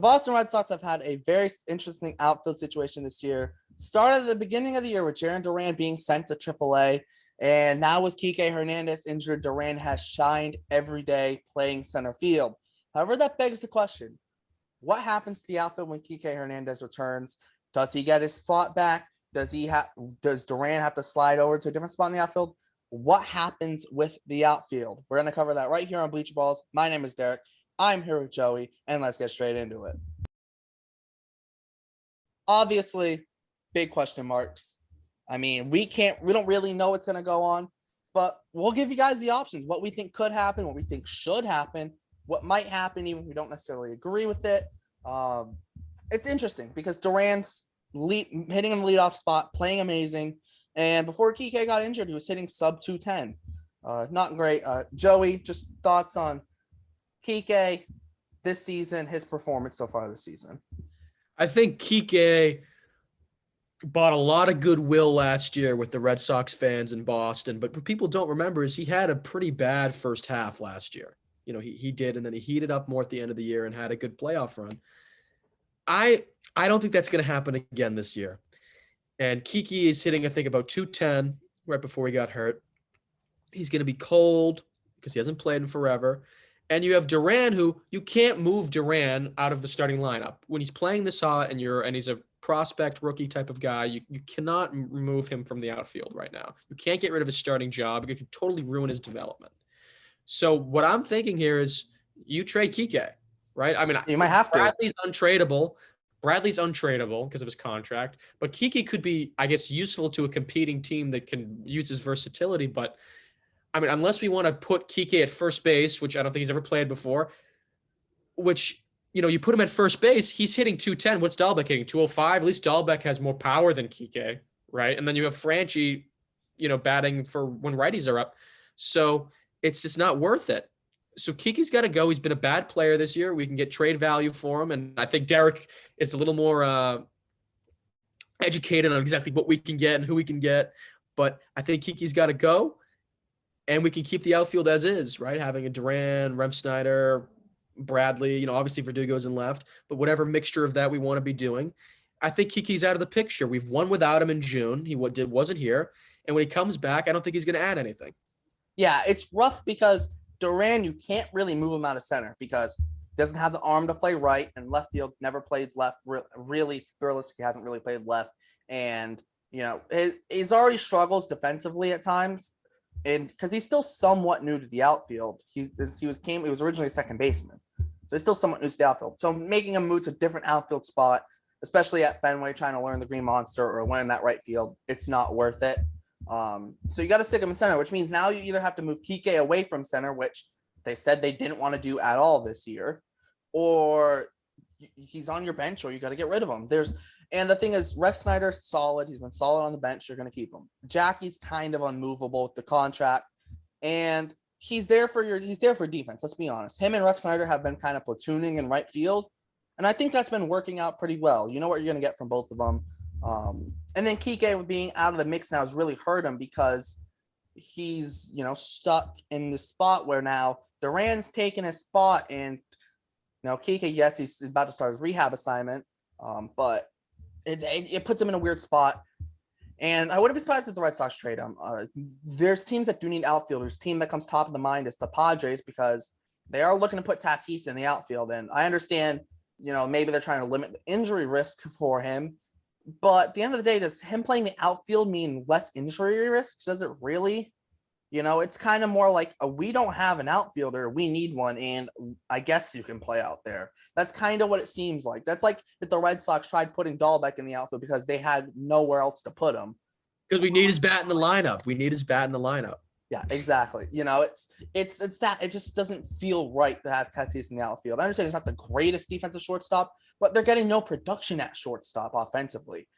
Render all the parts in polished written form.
Boston Red Sox have had a very interesting outfield situation this year. Started at the beginning of the year with Jarren Duran being sent to AAA, and now with Kiké Hernández injured, Duran has shined every day playing center field. However, that begs the question, what happens to the outfield when Kiké Hernández returns? Does he get his spot back? Does Duran have to slide over to a different spot in the outfield? What happens with the outfield? We're going to cover that right here on Bleacher Balls. My name is Derek. I'm here with Joey, and let's get straight into it. Obviously, big question marks. I mean, we don't really know what's going to go on, but we'll give you guys the options, what we think could happen, what we think should happen, what might happen, even if we don't necessarily agree with it. It's interesting because Duran's hitting in the leadoff spot, playing amazing. And before Kiké got injured, he was hitting sub 210. Not great. Joey, just thoughts on Kiké this season, his performance so far this season. I think Kiké bought a lot of goodwill last year with the Red Sox fans in Boston, but what people don't remember is he had a pretty bad first half last year. You know, he did, and then he heated up more at the end of the year and had a good playoff run. I don't think that's going to happen again this year. And Kiké is hitting, I think, about 210 right before he got hurt. He's going to be cold because he hasn't played in forever. And you have Duran, who you can't move Duran out of the starting lineup. When he's playing this hot and he's a prospect rookie type of guy, you cannot remove him from the outfield right now. You can't get rid of his starting job. You could totally ruin his development. So what I'm thinking here is you trade Kiké, right? I mean, you might have to. Bradley's untradeable because of his contract, but Kiké could be, I guess, useful to a competing team that can use his versatility. But I mean, unless we want to put Kiké at first base, which I don't think he's ever played before, which, you know, you put him at first base, he's hitting 210. What's Dahlbeck hitting? 205? At least Dahlbeck has more power than Kiké, right? And then you have Franchi, you know, batting for when righties are up. So it's just not worth it. So Kiké's got to go. He's been a bad player this year. We can get trade value for him. And I think Derek is a little more educated on exactly what we can get and who we can get. But I think Kiké's got to go. And we can keep the outfield as is, right? Having a Duran, Refsnyder, Bradley, you know, obviously Verdugo's in left, but whatever mixture of that we want to be doing. I think Kiké's out of the picture. We've won without him in June. He wasn't here. And when he comes back, I don't think he's going to add anything. Yeah, it's rough because Duran, you can't really move him out of center because he doesn't have the arm to play right, and left field never played left. Really, realistically, hasn't really played left. And, you know, he's already struggles defensively at times. And because he's still somewhat new to the outfield, he was originally a second baseman, so he's still somewhat new to the outfield. So making him move to a different outfield spot, especially at Fenway, trying to learn the Green Monster or learn that right field, it's not worth it. So you got to stick him in center, which means now you either have to move Kiké away from center, which they said they didn't want to do at all this year, or he's on your bench, or you got to get rid of him. And the thing is, Refsnyder's solid. He's been solid on the bench. You're going to keep him. Jackie's kind of unmovable with the contract, and he's there for defense. Let's be honest. Him and Refsnyder have been kind of platooning in right field, and I think that's been working out pretty well. You know what you're going to get from both of them. And then Kiké being out of the mix now has really hurt him because he's, you know, stuck in the spot where now Duran's taking his spot, and, you know, Kiké, yes, he's about to start his rehab assignment, but it puts him in a weird spot. And I wouldn't be surprised if the Red Sox trade him. There's teams that do need outfielders. Team that comes top of the mind is the Padres because they are looking to put Tatis in the outfield. And I understand, you know, maybe they're trying to limit the injury risk for him. But at the end of the day, does him playing the outfield mean less injury risk? Does it really? You know, it's kind of more like we don't have an outfielder. We need one. And I guess you can play out there. That's kind of what it seems like. That's like if the Red Sox tried putting Dahlbeck in the outfield because they had nowhere else to put him. Because we need his bat in the lineup. Yeah, exactly. You know, it's that it just doesn't feel right to have Tatis in the outfield. I understand he's not the greatest defensive shortstop, but they're getting no production at shortstop offensively.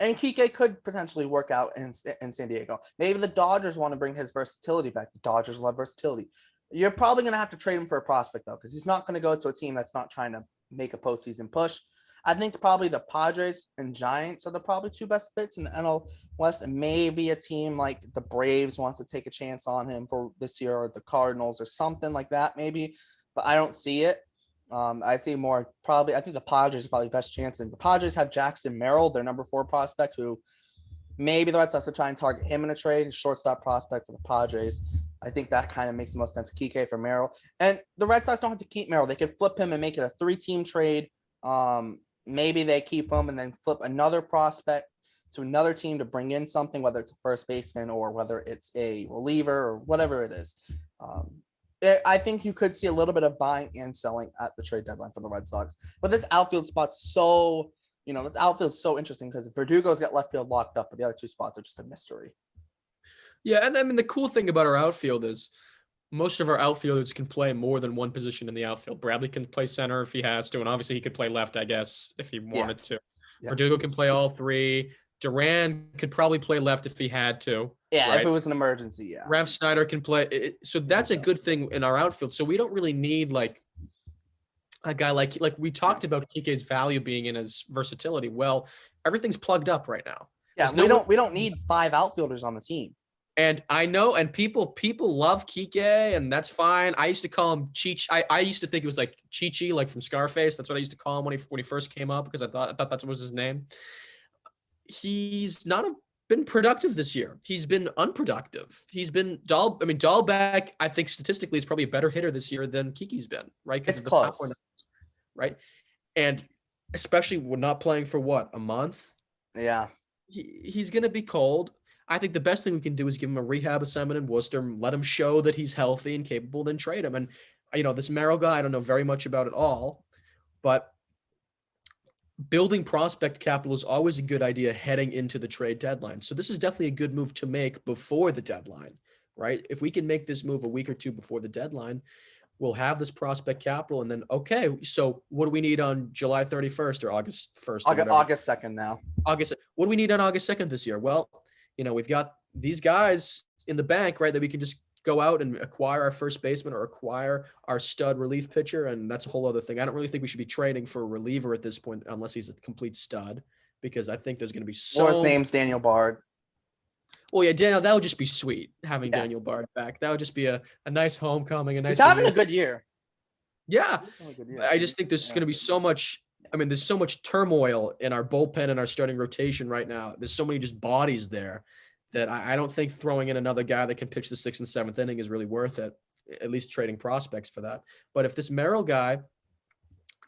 And Kiké could potentially work out in San Diego. Maybe the Dodgers want to bring his versatility back. The Dodgers love versatility. You're probably going to have to trade him for a prospect, though, because he's not going to go to a team that's not trying to make a postseason push. I think probably the Padres and Giants are the probably two best fits in the NL West, and maybe a team like the Braves wants to take a chance on him for this year, or the Cardinals or something like that, maybe. But I don't see it. I see more probably. I think the Padres are probably the best chance. And the Padres have Jackson Merrill, their number 4 prospect, who maybe the Red Sox will try and target him in a trade. Shortstop prospect for the Padres. I think that kind of makes the most sense. Kiké for Merrill. And the Red Sox don't have to keep Merrill. They could flip him and make it a 3-team trade. Maybe they keep him and then flip another prospect to another team to bring in something, whether it's a first baseman or whether it's a reliever or whatever it is. I think you could see a little bit of buying and selling at the trade deadline for the Red Sox. But this outfield spot's so, this outfield is so interesting because Verdugo's got left field locked up, but the other 2 spots are just a mystery. Yeah, and I mean, the cool thing about our outfield is most of our outfielders can play more than one position in the outfield. Bradley can play center if he has to, and obviously he could play left, I guess, if he wanted to. Yeah. Verdugo can play all 3. Duran could probably play left if he had to. Yeah, right? If it was an emergency, yeah. Refsnyder can play. So that's a good thing in our outfield. So we don't really need like a guy like we talked about Kiké's value being in his versatility. Well, everything's plugged up right now. Yeah, we don't need 5 outfielders on the team. And I know, and people love Kiké, and that's fine. I used to call him Cheech. I used to think it was like Chi-Chi, like from Scarface. That's what I used to call him when he first came up, because I thought that was his name. He's not been productive this year. He's been unproductive. He's been Dahlbeck, I think statistically is probably a better hitter this year than Kiké's been, right? It's close. Right? And especially when not playing for a month? Yeah. He's going to be cold. I think the best thing we can do is give him a rehab assignment in Worcester, let him show that he's healthy and capable, then trade him. And, this Merrill guy, I don't know very much about at all, but building prospect capital is always a good idea heading into the trade deadline. So this is definitely a good move to make before the deadline, right? If we can make this move a week or 2 before the deadline, we'll have this prospect capital. And then, okay, so what do we need on July 31st or August 1st? August 2nd now. What do we need on August 2nd this year? Well, we've got these guys in the bank, right, that we can just go out and acquire our first baseman or acquire our stud relief pitcher, and that's a whole other thing. I don't really think we should be trading for a reliever at this point unless he's a complete stud, because I think there's going to be so. Well, his name's Daniel Bard. Well, yeah, Daniel, that would just be sweet having Daniel Bard back. That would just be a nice homecoming. He's having a good year. Yeah, I just think there's going to be so much. I mean, there's so much turmoil in our bullpen and our starting rotation right now. There's so many just bodies there that I don't think throwing in another guy that can pitch the 6th and 7th inning is really worth it, at least trading prospects for that. But if this Merrill guy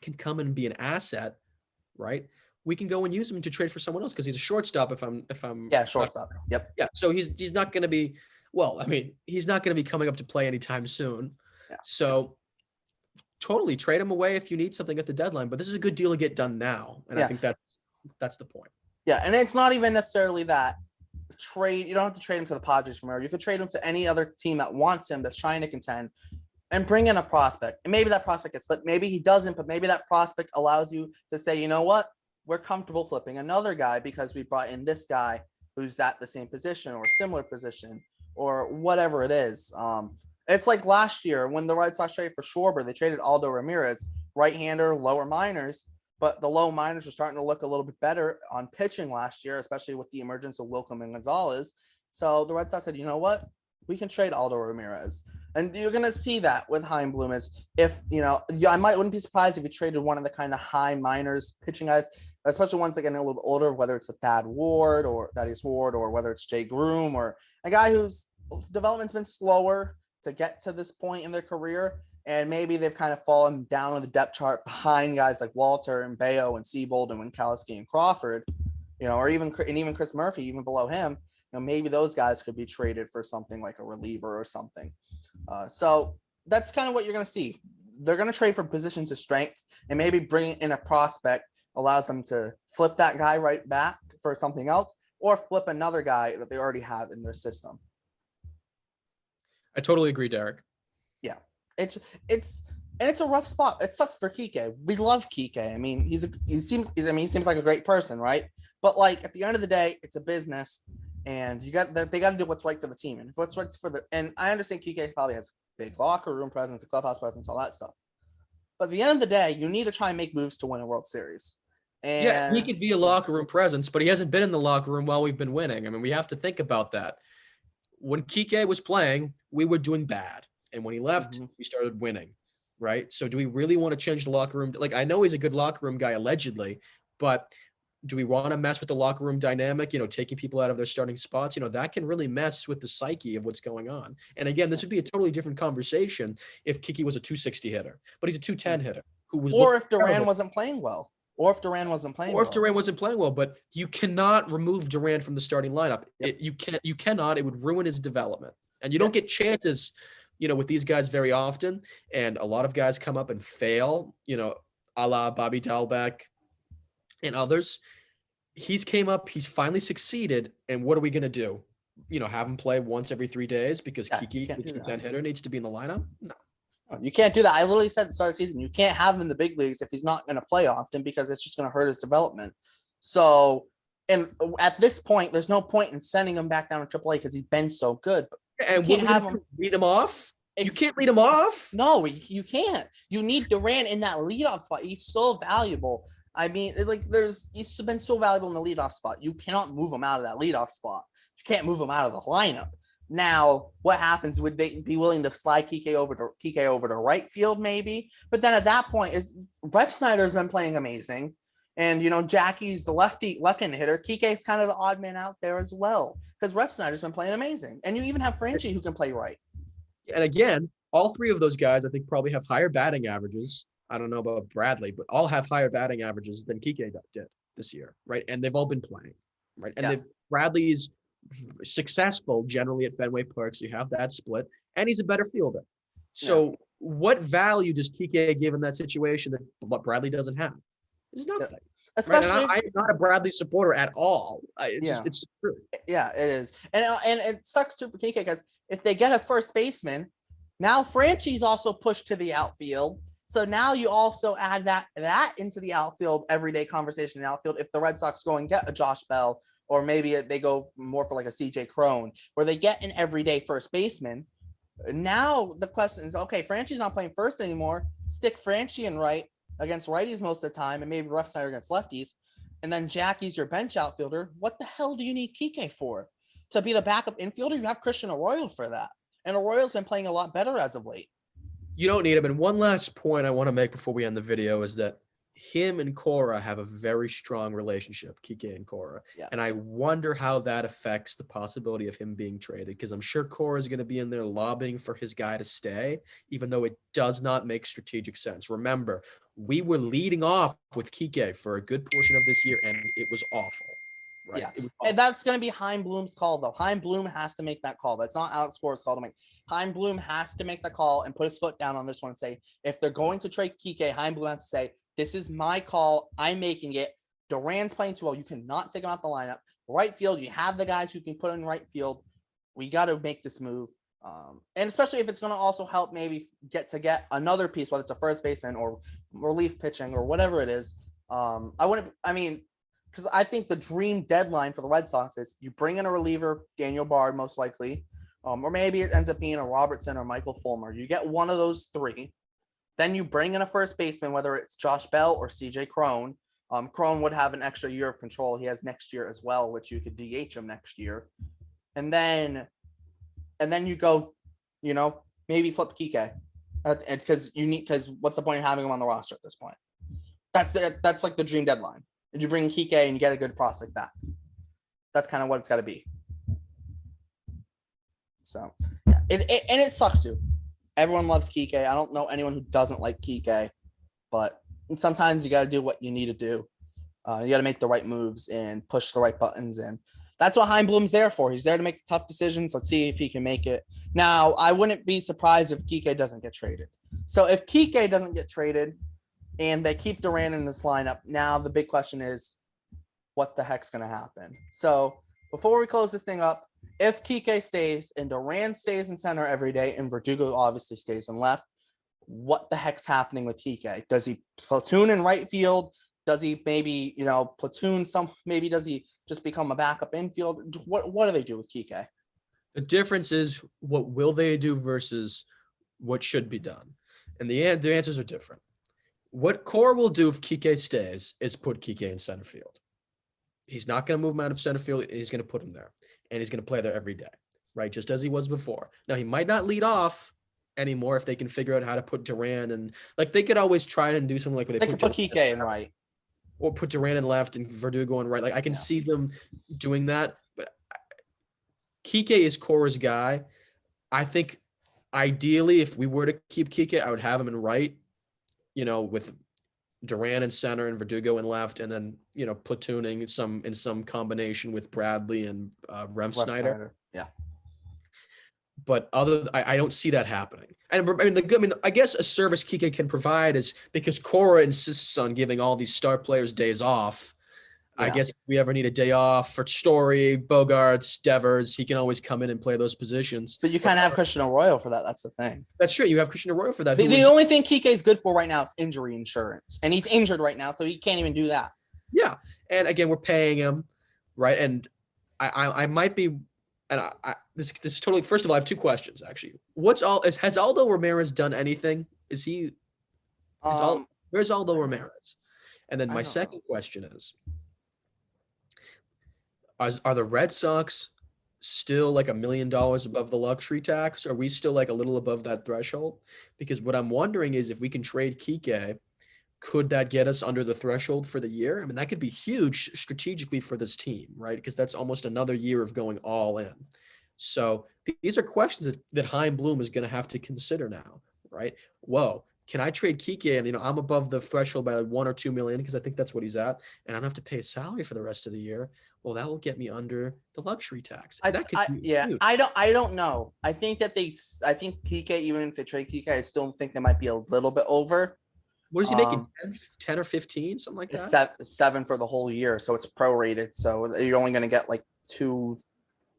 can come and be an asset, right, we can go and use him to trade for someone else because he's a shortstop. If I'm shortstop. Yep. Yeah. So he's not going to be, he's not going to be coming up to play anytime soon. Yeah. So totally trade him away if you need something at the deadline, but this is a good deal to get done now. And I think that's the point. Yeah. And it's not even necessarily that trade. You don't have to trade him to the Padres from Merrill. You could trade him to any other team that wants him, that's trying to contend, and bring in a prospect. And maybe that prospect gets flipped. Maybe he doesn't, but maybe that prospect allows you to say, you know what? We're comfortable flipping another guy because we brought in this guy who's at the same position or similar position or whatever it is. It's like last year when the Red Sox traded for Schwarber, they traded Aldo Ramirez, right-hander, lower minors, but the low minors were starting to look a little bit better on pitching last year, especially with the emergence of Wilcom and Gonzalez. So the Red Sox said, you know what? We can trade Aldo Ramirez. And you're going to see that with Heimblum is if, I wouldn't be surprised if you traded one of the kind of high minors pitching guys, especially ones that get a little bit older, whether it's a Thaddeus Ward or whether it's Jay Groom or a guy whose development's been slower to get to this point in their career. And maybe they've kind of fallen down on the depth chart behind guys like Walter and Bayo and Seabold and Winkowski and Crawford, or even Chris Murphy, even below him. Maybe those guys could be traded for something like a reliever or something. So that's kind of what you're going to see. They're going to trade for positions of strength, and maybe bringing in a prospect allows them to flip that guy right back for something else, or flip another guy that they already have in their system. I totally agree, Derek. Yeah, it's a rough spot. It sucks for Kiké. We love Kiké. I mean, he seems like a great person, right? But like at the end of the day, it's a business, and they got to do what's right for the team. And if what's right and I understand Kiké probably has big locker room presence, a clubhouse presence, all that stuff. But at the end of the day, you need to try and make moves to win a World Series. And yeah, he could be a locker room presence, but he hasn't been in the locker room while we've been winning. I mean, we have to think about that. When Kiké was playing, we were doing bad. And when he left, we started winning, right? So do we really want to change the locker room? Like, I know he's a good locker room guy, allegedly, but do we want to mess with the locker room dynamic, taking people out of their starting spots? That can really mess with the psyche of what's going on. And again, this would be a totally different conversation if Kiké was a 260 hitter, but he's a 210 hitter who was, or if Duran wasn't playing well, or if Duran wasn't playing well, but you cannot remove Duran from the starting lineup. Yep. You cannot, it would ruin his development. And you don't get chances, with these guys very often. And a lot of guys come up and fail, a la Bobby Dalbec and others. He's came up, he's finally succeeded. And what are we going to do? Have him play once every 3 days because Kiké, the 210 hitter, needs to be in the lineup? No. You can't do that. I literally said at the start of the season, you can't have him in the big leagues if he's not going to play often because it's just going to hurt his development. So, and at this point, there's no point in sending him back down to AAA because he's been so good. And you can't have him lead him off. You can't lead him off. No, you can't. You need Duran in that leadoff spot. He's so valuable. I mean, he's been so valuable in the leadoff spot. You cannot move him out of that leadoff spot. You can't move him out of the lineup. Now, what happens? Would they be willing to slide Kiké over to right field, maybe? But then at that point, Refsnyder's been playing amazing, and Jackie's the left-handed hitter. Kiké's kind of the odd man out there as well because Refsnyder's been playing amazing, and you even have Franchi who can play right. And again, all three of those guys, I think, probably have higher batting averages. I don't know about Bradley, but all have higher batting averages than Kiké did this year, right? And they've all been playing, right? And Bradley's successful generally at Fenway Park, so you have that split, and he's a better fielder. So what value does Kiké give in that situation that what Bradley doesn't have? There's nothing. Especially, right? I'm not a Bradley supporter at all. It's true. Yeah, it is, and it sucks too for Kiké because if they get a first baseman, now Franchi's also pushed to the outfield. So now you also add that into the outfield everyday conversation in the outfield. If the Red Sox go and get a Josh Bell, or maybe they go more for like a CJ Cron, where they get an everyday first baseman. Now the question is, okay, Franchi's not playing first anymore. Stick Franchi in right against righties most of the time, and maybe Refsnyder against lefties. And then Jackie's your bench outfielder. What the hell do you need Kiké for? To be the backup infielder? You have Christian Arroyo for that. And Arroyo's been playing a lot better as of late. You don't need him. And one last point I want to make before we end the video is that him and Cora have a very strong relationship, Kiké and Cora. Yeah. And I wonder how that affects the possibility of him being traded, because I'm sure Cora is going to be in there lobbying for his guy to stay, even though it does not make strategic sense. Remember, we were leading off with Kiké for a good portion of this year, and it was awful. Right? Yeah, and that's going to be Chaim Bloom's call, though. Chaim Bloom has to make that call. That's not Alex Cora's call to make. Chaim Bloom has to make the call and put his foot down on this one and say, if they're going to trade Kiké, Chaim Bloom has to say, this is my call. I'm making it. Duran's playing too well. You cannot take him out the lineup. Right field, you have the guys who can put in right field. We got to make this move. And especially if it's going to also help maybe get another piece, whether it's a first baseman or relief pitching or whatever it is. Because I think the dream deadline for the Red Sox is you bring in a reliever, Daniel Bard, most likely, or maybe it ends up being a Robertson or Michael Fulmer. You get one of those three. Then you bring in a first baseman, whether it's Josh Bell or CJ Cron. Cron would have an extra year of control. He has next year as well, which you could DH him next year. And then you go, maybe flip Kiké. Because what's the point of having him on the roster at this point? That's like the dream deadline. You bring Kiké and you get a good prospect back. That's kind of what it's got to be. So, yeah, it sucks too. Everyone loves Kiké. I don't know anyone who doesn't like Kiké, but sometimes you got to do what you need to do. You got to make the right moves and push the right buttons, and that's what Chaim Bloom's there for. He's there to make the tough decisions. Let's see if he can make it. Now, I wouldn't be surprised if Kiké doesn't get traded. So if Kiké doesn't get traded, and they keep Duran in this lineup, now the big question is, what the heck's going to happen? So before we close this thing up, if Kiké stays and Duran stays in center every day and Verdugo obviously stays in left, what the heck's happening with Kiké? Does he platoon in right field? Does he maybe, platoon maybe does he just become a backup infield? What do they do with Kiké? The difference is what will they do versus what should be done. And the answers are different. What Cora will do if Kiké stays is put Kiké in center field. He's not going to move him out of center field. He's going to put him there. And he's going to play there every day, right? Just as he was before. Now, he might not lead off, anymore if they can figure out how to put Duran and like they could always try and do something like where They could put Kiké in right. or put Duran in left and Verdugo in right. Like I can see them doing that, but Kiké is Cora's guy. I think ideally, if we were to keep Kiké, I would have him in right, with Duran in center and Verdugo in left, and then, platooning in some combination with Bradley and Refsnyder. Yeah. But I don't see that happening. And I guess a service Kiké can provide is because Cora insists on giving all these star players days off. Yeah. I guess if we ever need a day off for Story, Bogarts, Devers, he can always come in and play those positions. But you kind of have Christian Arroyo for that. That's the thing. That's true. You have Christian Arroyo for that. The only thing Kiké is good for right now is injury insurance. And he's injured right now, so he can't even do that. Yeah. And again, we're paying him, right? And I might be – and this is totally – first of all, I have two questions, actually. Has Aldo Ramirez done anything? Where's Aldo Ramirez? And then my second question is – Are the Red Sox still like $1 million above the luxury tax? Are we still like a little above that threshold? Because what I'm wondering is if we can trade Kiké, could that get us under the threshold for the year? I mean, that could be huge strategically for this team, right? Because that's almost another year of going all in. So these are questions that Chaim Bloom is going to have to consider now, right? Whoa, can I trade Kiké? And, I'm above the threshold by like $1 or $2 million because I think that's what he's at. And I don't have to pay a salary for the rest of the year. Well, that will get me under the luxury tax. I don't know. I think Kiké, even if they trade Kiké, I still think they might be a little bit over. What is he making? 10 or 15, something like that? Seven for the whole year, so it's prorated. So you're only going to get like 2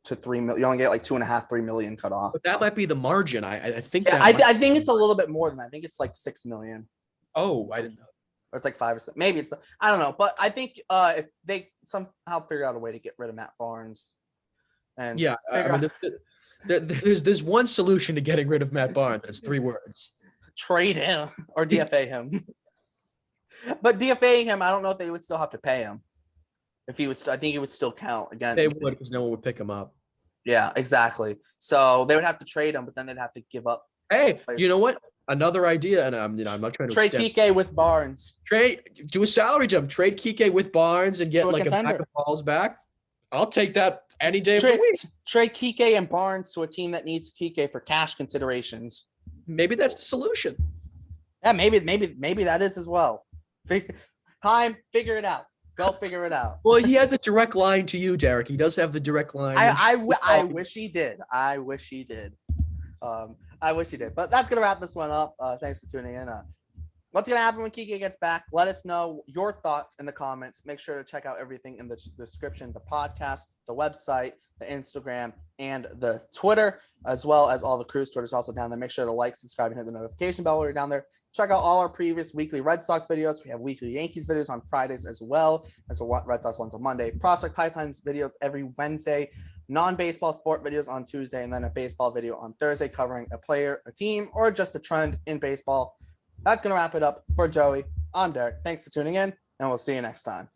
to 3 million. You only get like 2.5, 3 million cut off. But that might be the margin. I think. Yeah, I think it's a little bit more than that. I think it's like 6 million. Oh, I didn't know. Or it's like 5 or 6. Maybe it's I don't know. But I think if they somehow figure out a way to get rid of Matt Barnes, and there's one solution to getting rid of Matt Barnes. It's 3 words: trade him or DFA him. But DFAing him, I don't know if they would still have to pay him. If he would, I think he would still count against. They would, because no one would pick him up. Yeah, exactly. So they would have to trade him, but then they'd have to give up. Hey, you know what? Another idea, and I'm not trying to trade Kiké with Barnes. Do a salary jump. Trade Kiké with Barnes and get like a pack of balls back. I'll take that any day of the week. Trade Kiké and Barnes to a team that needs Kiké for cash considerations. Maybe that's the solution. Yeah, maybe that is as well. Chaim, figure it out. Go figure it out. Well, he has a direct line to you, Derek. He does have the direct line. I wish he did. I wish he did. But that's going to wrap this one up. Thanks for tuning in. What's going to happen when Kiké gets back? Let us know your thoughts in the comments. Make sure to check out everything in the description, the podcast, the website, the Instagram, and the Twitter, as well as all the crew's Twitter's also down there. Make sure to like, subscribe, and hit the notification bell while you're down there. Check out all our previous weekly Red Sox videos. We have weekly Yankees videos on Fridays as well as a Red Sox ones on Monday. Prospect Pipelines videos every Wednesday. Non-baseball sport videos on Tuesday, and then a baseball video on Thursday covering a player, a team, or just a trend in baseball. That's going to wrap it up for Joey. I'm Derek. Thanks for tuning in, and we'll see you next time.